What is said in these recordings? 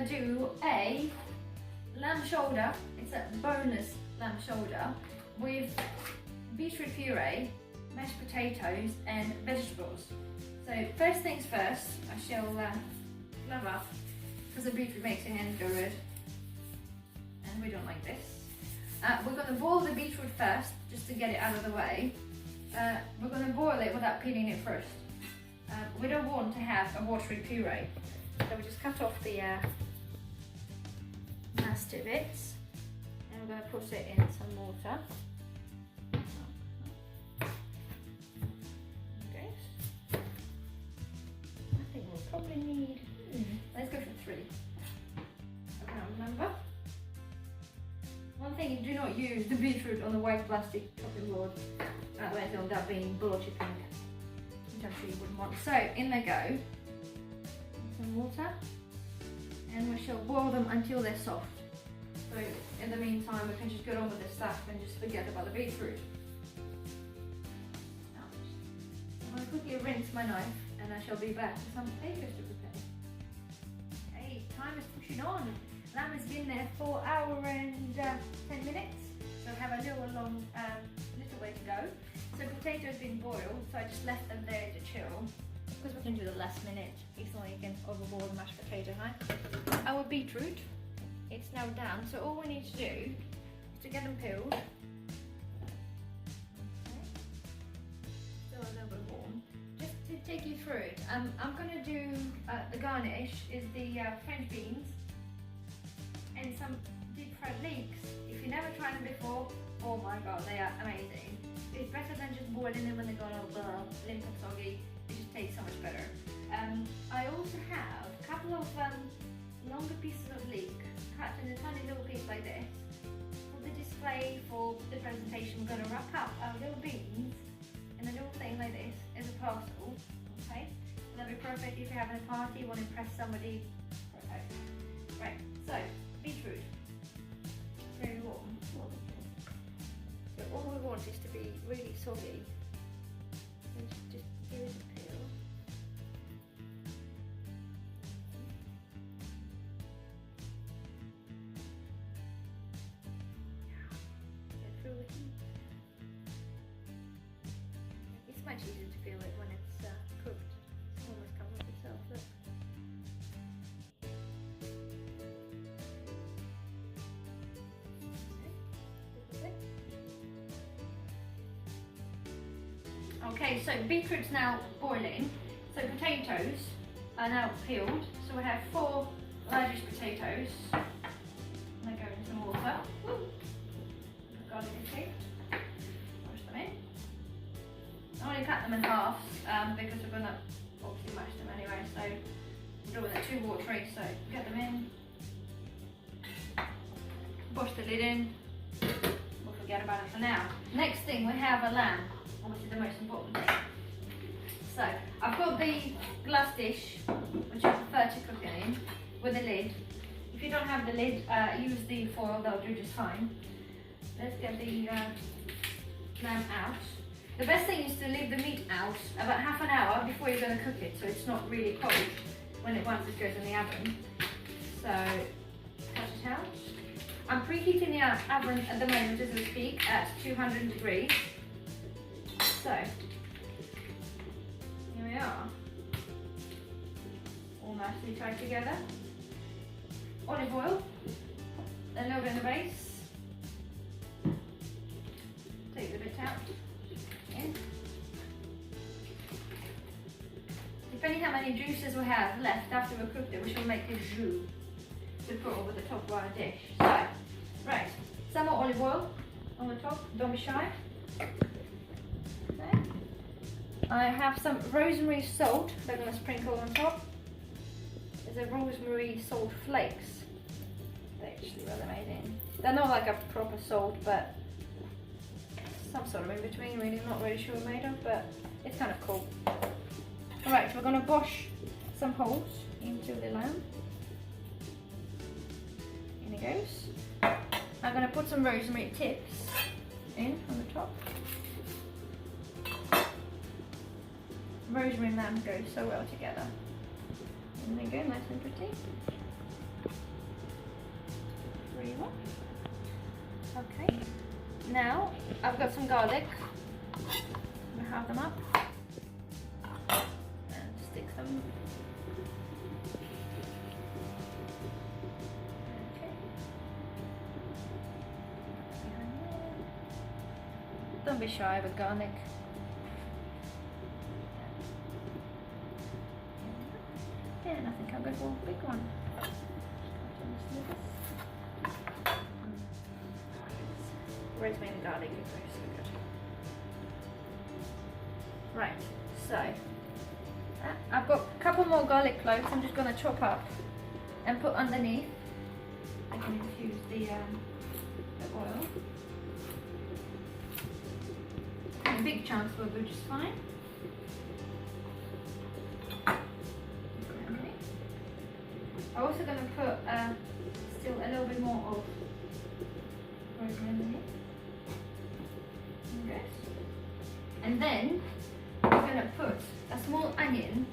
gonna do a lamb shoulder. It's a boneless lamb shoulder with beetroot puree, mashed potatoes and vegetables. So first things first, I shall glove up because the beetroot makes your hands go red and we don't like this. We're going to boil the beetroot first just to get it out of the way. We're going to boil it without peeling it first. We don't want to have a watery puree, so we just cut off the nasty bits and we're going to put it in some water. Okay. I think we'll probably need, let's go for 3. I can't remember. One thing, do not use the beetroot on the white plastic chopping board, otherwise it'll end up being blotchy pink, which I'm sure you wouldn't want. So in they go, some water, and we shall boil them until they're soft. So in the meantime we can just get on with this stuff and just forget about the beetroot. Now, I'm going to quickly rinse my knife and I shall be back with some potatoes to prepare. Okay, time is pushing on. Lamb has been there for an hour and 10 minutes, so I have a little way to go. So potatoes been boiled, so I just left them there to chill. Because we can do the last minute, easily you can overboard mashed potato, right? Our beetroot, it's now done, so all we need to do is to get them peeled. Okay. Still a little bit warm. Just to take you through it, I'm going to do the garnish is the French beans and some deep fried leeks. If you never tried them before, oh my god, they are amazing. It's better than just boiling them when they're gone all limp and soggy. It just tastes so much better. I also have a couple of longer pieces of leek cut in a tiny little piece like this. For the display, for the presentation, we're going to wrap up our little beans in a little thing like this as a parcel. Okay, so that'd be perfect if you're having a party, you want to impress somebody. Perfect. Right, so beetroot, very warm. So all we want is to be really soggy. And just give it a peel. Get through the heat. It's much easier to peel it when it's cooked. It's almost covered itself. Look. Okay, so beetroot's now boiling, so potatoes are now peeled. So we have 4 largish potatoes. They go in some water. Garlic and tea. Wash them in. I only cut them in halves because we're going to obviously mash them anyway, so we're doing it too watery, so get them in. Push the lid in. We'll forget about it for now. Next thing, we have a lamb. Obviously the most important thing. So I've got the glass dish, which I prefer to cook it in, with a lid. If you don't have the lid, use the foil, that'll do just fine. Let's get the lamb out. The best thing is to leave the meat out about half an hour before you're going to cook it, so it's not really cold once it goes in the oven. So cut it out. I'm preheating the oven at the moment as we speak at 200 degrees. So, here we are, all nicely tied together. Olive oil, a little bit in the base. Take the bit out. In. Depending how many juices we have left after we've cooked it, we shall make a jus to put over the top of our dish. So, right, some more olive oil on the top, don't be shy. I have some rosemary salt that I'm going to sprinkle on top. There's a rosemary salt flakes. They're actually rather amazing. They're not like a proper salt, but some sort of in between, really. I'm not really sure what they're made of, but it's kind of cool. Alright, so we're going to wash some holes into the lamb. In it goes. I'm going to put some rosemary tips in on the top. Rosemary and lamb go so well together. And they go nice and pretty. There you are. Okay. Now I've got some garlic. I'm gonna halve them up and stick them. Okay. Don't be shy with garlic. Yeah, and I think I'll go for a big one. Rosemary and garlic is very so good. Right, so I've got a couple more garlic cloves. I'm just going to chop up and put underneath. I can infuse the oil. And big chunks will do just fine. I'm also going to put still a little bit more of rosemary. Yes. And then we're going to put a small onion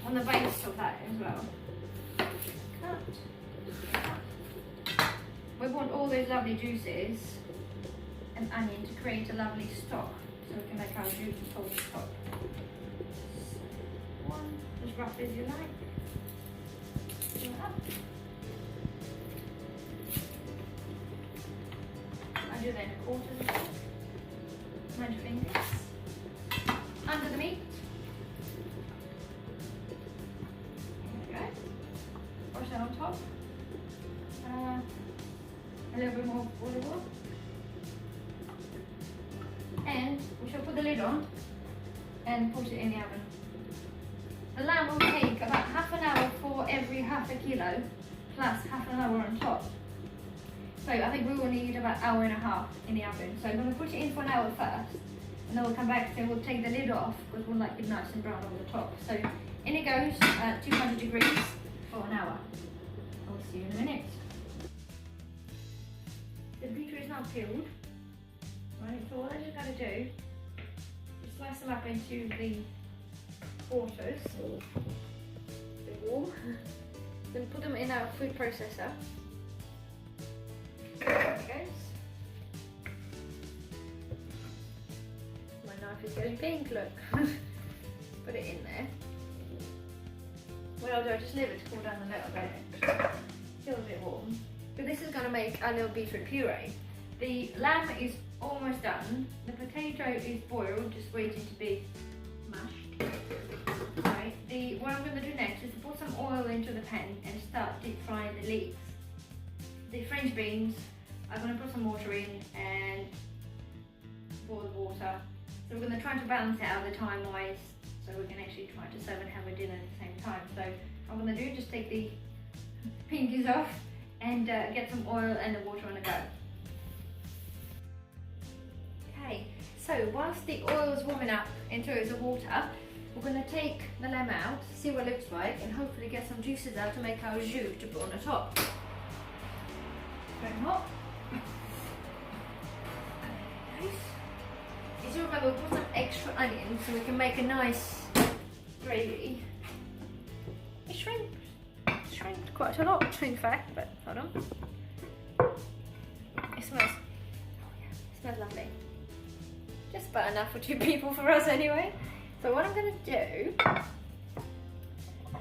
on the base of that as well. Cut. We want all those lovely juices and onion to create a lovely stock, so we can make our jus full stock. One, as rough as you like. I do then a quarter of it. Mind your fingers. Under the meat. There we go. Wash that on top. A little bit more olive oil. And we shall put the lid on and put it in the oven. The lamb will take about half an hour for every half a kilo, plus half an hour on top. So I think we will need about an hour and a half in the oven. So I'm going to put it in for an hour first, and then we'll come back and we'll take the lid off because we'll like it nice and brown on the top. So in it goes at 200 degrees for an hour. I'll see you in a minute. The beetroot is now peeled. Right, so all I just got to do is slice them up into the quarters. They're warm. Then put them in our food processor. There it goes. My knife is getting pink, look. Put it in there. What I'll do, I'll just leave it to cool down a little bit. Still a bit warm. But this is going to make our little beetroot puree. The lamb is almost done. The potato is boiled, just waiting to be mashed. Right. What I'm going to do next is to put some oil into the pan and start deep frying the leeks. The French beans, I'm going to put some water in and boil the water. So we're going to try to balance it out the time wise, so we can actually try to serve and have a dinner at the same time. So what I'm going to do, just take the pinkies off and get some oil and the water on the go. Okay, so whilst the oil is warming up into the water, we're going to take the lamb out, see what it looks like, and hopefully get some juices out to make our jus to put on the top. Very hot. Nice. As you remember, we'll put some extra onion so we can make a nice gravy. It shrinked quite a lot, in fact, but hold on. It smells, it smells lovely. Just about enough for 2 people for us anyway. So what I'm going to do,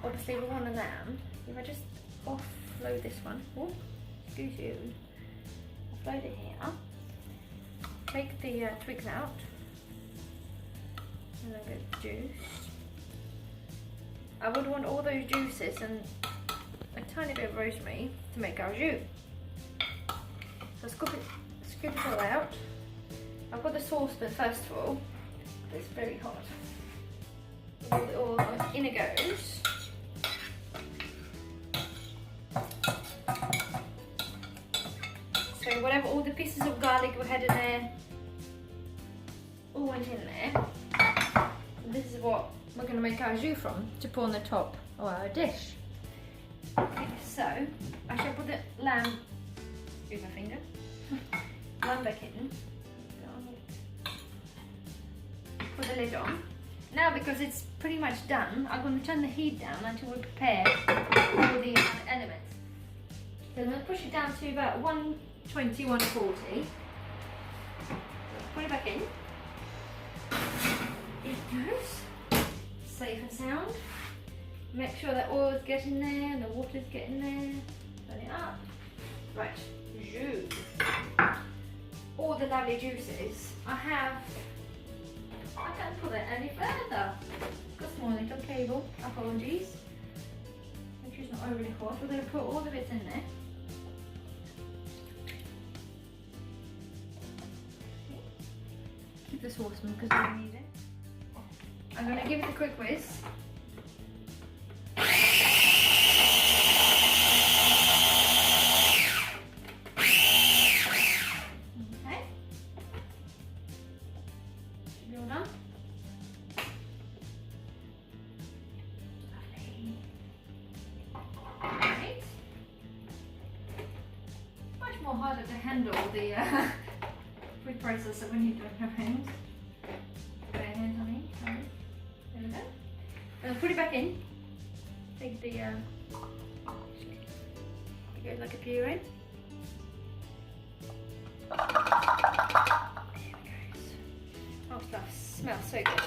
obviously we want a lamb. If I just offload this one, oh, excuse you, offload it here, take the twigs out, a little bit of juice. I would want all those juices and a tiny bit of rosemary to make our jus. So scoop it all out. I've got the saucepan first of all, but it's very hot. All the oil in it goes. So whatever, all the pieces of garlic we had in there, all went in there. And this is what we're going to make our jus from, to pour on the top of our dish. Okay, so I shall put the lamb, use my finger, lamb back in. Put the lid on. Now, because it's pretty much done, I'm going to turn the heat down until we prepare all the elements. So I'm going to push it down to about 120, 140. Put it back in. It goes. Safe and sound. Make sure that oil's getting there, the water's getting there. Turn it up. Right, jus. All the lovely juices. I can't put it any further. Got a small little cable, apologies. Make sure it's not overly hot. We're going to put all of it in there. Keep the sauce on because we don't need it. I'm going to give it a quick whiz. Harder to handle the food processor when you don't have hands. Bare hands, I mean. Sorry. There we go. I'll put it back in. Take the it goes like a puree. There it goes. Oh, stuff smells so good.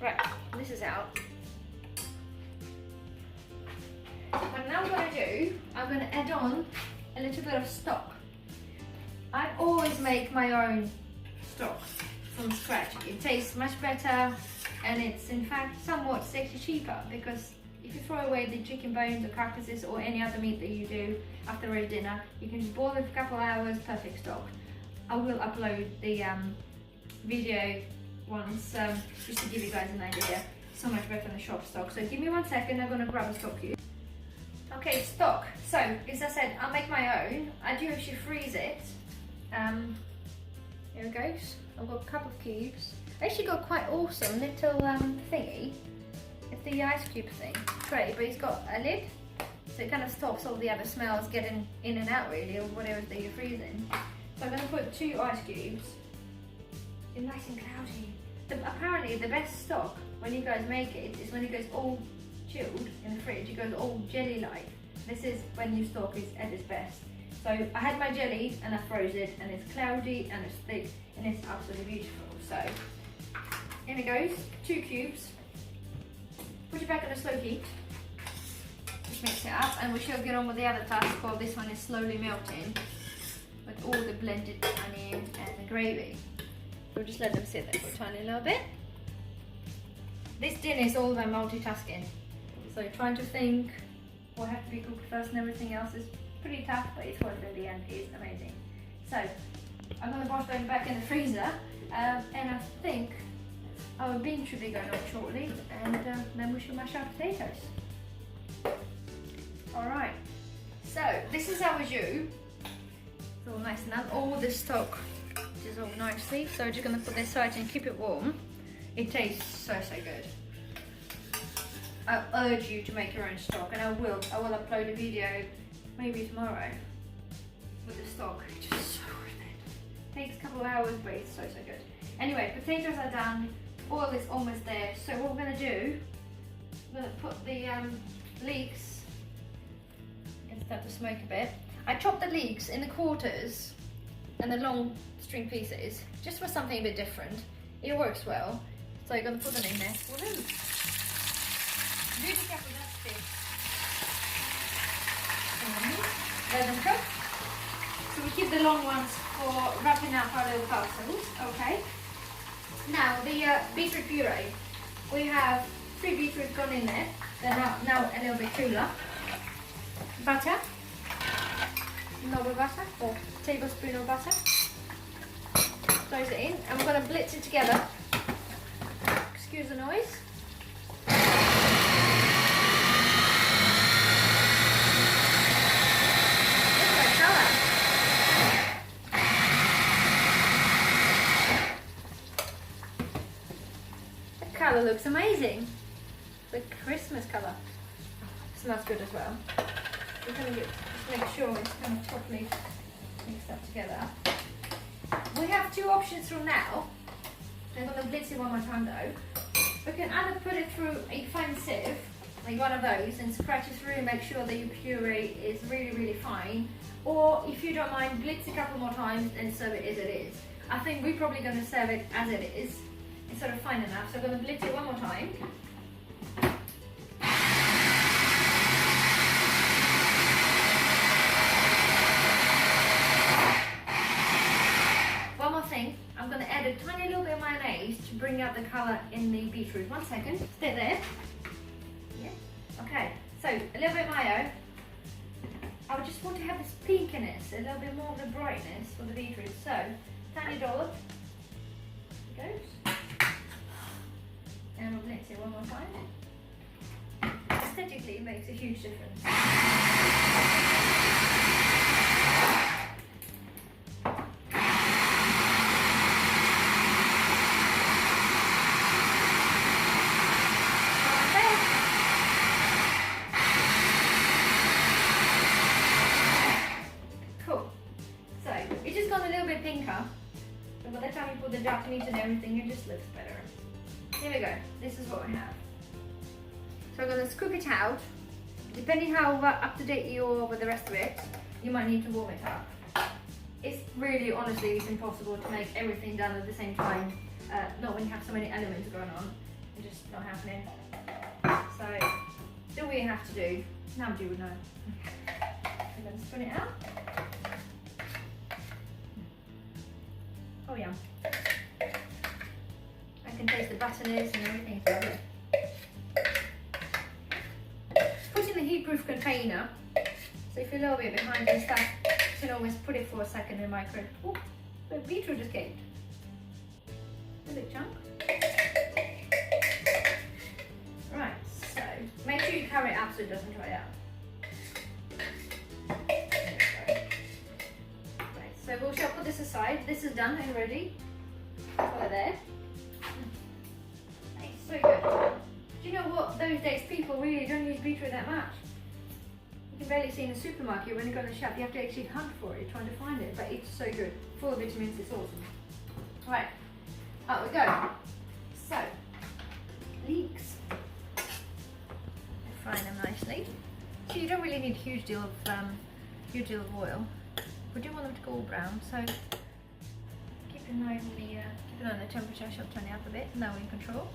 Right, this is out. What now I'm going to do, I'm going to add on a little bit of stock. I always make my own stock from scratch. It tastes much better and it's in fact somewhat slightly cheaper because if you throw away the chicken bones or carcasses or any other meat that you do after a dinner, you can just boil it for a couple of hours, perfect stock. I will upload the video once just to give you guys an idea. So much better than the shop stock. So give me 1 second, I'm going to grab a stock cube. Okay, stock. So, as I said, I'll make my own. I do actually freeze it. Here it goes. I've got a couple of cubes. I actually got quite awesome little thingy. It's the ice cube thing, tray, but it's got a lid. So it kind of stops all the other smells getting in and out really, of whatever that you're freezing. So I'm going to put 2 ice cubes. It's nice and cloudy. Apparently the best stock, when you guys make it, is when it goes all chilled in the fridge. It goes all jelly-like. This is when your stock is at its best. So I had my jelly and I froze it, and it's cloudy and it's thick and it's absolutely beautiful. So in it goes, 2 cubes. Put it back on a slow heat. Just mix it up, and we shall get on with the other task called this one is slowly melting with all the blended onion and the gravy. We'll just let them sit there for a tiny little bit. This dinner is all about multitasking. So trying to think what has to be cooked first and everything else is pretty tough, but it's worth it in the end. It's amazing. So I'm going to wash them back in the freezer, and I think our beans should be going on shortly, and then we should mash our potatoes. Alright, so this is our jus. It's all nice and up. All the stock dissolved nicely, so I'm just going to put this aside and keep it warm. It tastes so good. I urge you to make your own stock, and I will upload a video maybe tomorrow with the stock. It's just so worth it. Takes a couple of hours, but it's so good. Anyway, potatoes are done, oil is almost there. So what we're going to do, we're going to put the leeks and start to smoke a bit. I chopped the leeks in the quarters and the long string pieces just for something a bit different. It works well. So you're going to put them in there. Woohoo! Really careful, that's it. Let them cook. So we keep the long ones for wrapping up our little parcels, okay? Now the beetroot puree. We have 3 beetroot gone in there. They're now a little bit cooler. Butter. Noble butter, or tablespoon of butter. Throws it in, and we're going to blitz it together. Excuse the noise. Look at that colour. The colour looks amazing. The Christmas colour. Smells good as well. We're going to just make sure it's kind of properly mixed up together. We have 2 options from now. I'm going to blitz it one more time though. We can either put it through a fine sieve, like one of those, and scratch it through, make sure that your puree is really, really fine. Or if you don't mind, blitz a couple more times and serve it as it is. I think we're probably going to serve it as it is. It's sort of fine enough. So I'm going to blitz it one more time. One more thing, I'm going to add a tiny little bit of mayonnaise to bring out the colour in the beetroot. 1 second, stay there. Yeah. Okay, so a little bit of mayo. I would just want to have this pinkiness, a little bit more of the brightness for the beetroot. So, tiny dollop. Here it goes. And we'll blitz it one more time. Aesthetically, it makes a huge difference. Pinker, so by the time you put the duck meat and everything, it just looks better. Here we go, this is what we have. So I'm going to scoop it out. Depending how up to date you are with the rest of it, you might need to warm it up. It's really, honestly, it's impossible to make everything done at the same time, not when you have so many elements going on. It's just not happening. So, do what you have to do. Nobody would know. I'm going to spin it out. Oh yeah, I can taste the butterness and everything. It's lovely. Put in a heat-proof container. So if you're a little bit behind and stuff, you can always put it for a second in the microwave. Oh, the beetroot escaped. A big chunk. Right, so make sure you cover it up so it doesn't dry out. So we'll shall put this aside. This is done and ready. Put it there. It's so good. Do you know what? Those days people really don't use beetroot that much. You can barely see in the supermarket. When you go to the shop, you have to actually hunt for it, trying to find it. But it's so good. Full of vitamins, it's awesome. Right, out we go. So, leeks. Fry them nicely. So you don't really need a huge deal of oil. We do want them to go all brown, so keep an eye on the temperature. I shall turn it up a bit. Now we're in control.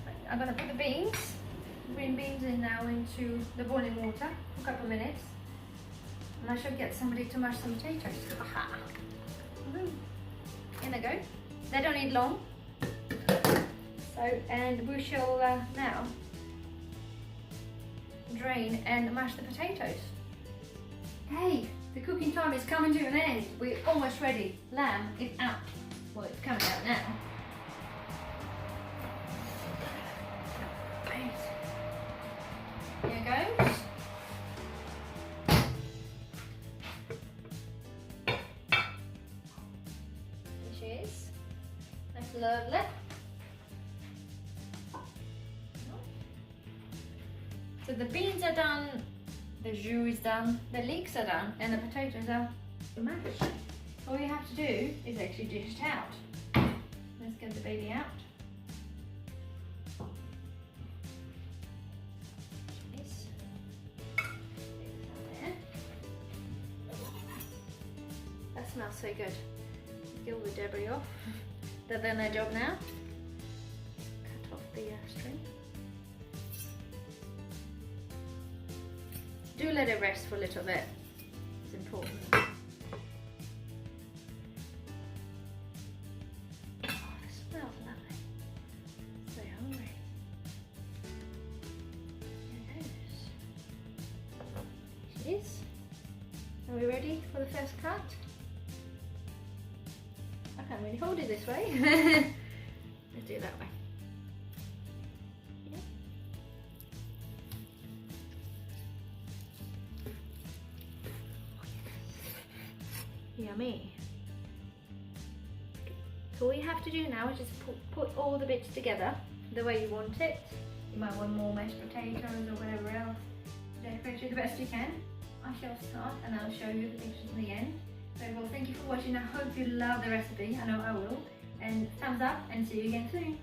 Right, I'm going to put the green beans in now into the boiling water for a couple of minutes, and I shall get somebody to mash some potatoes. Aha! In they go. They don't need long. So, and we shall now drain and mash the potatoes. Hey, the cooking time is coming to an end. We're almost ready. Lamb is out. Well, it's coming out now. Right. Here goes. There she is. That's lovely. So the beans are done. The jus is done, the leeks are done, and the potatoes are mashed. All you have to do is actually dish it out. Let's get the baby out. Yes. That smells so good. Get all the debris off. They've done their job now. Cut off the string. Do let it rest for a little bit. It's important. Oh, it smells lovely. So hungry. Here it is. Are we ready for the first cut? I can't really hold it this way. Let's do it that way. Yummy. So all you have to do now is just put all the bits together the way you want it. You might want more mashed potatoes or whatever else. Decorate it the best you can. I shall start and I'll show you the pictures in the end. So well, thank you for watching. I hope you love the recipe. I know I will. And thumbs up and see you again soon.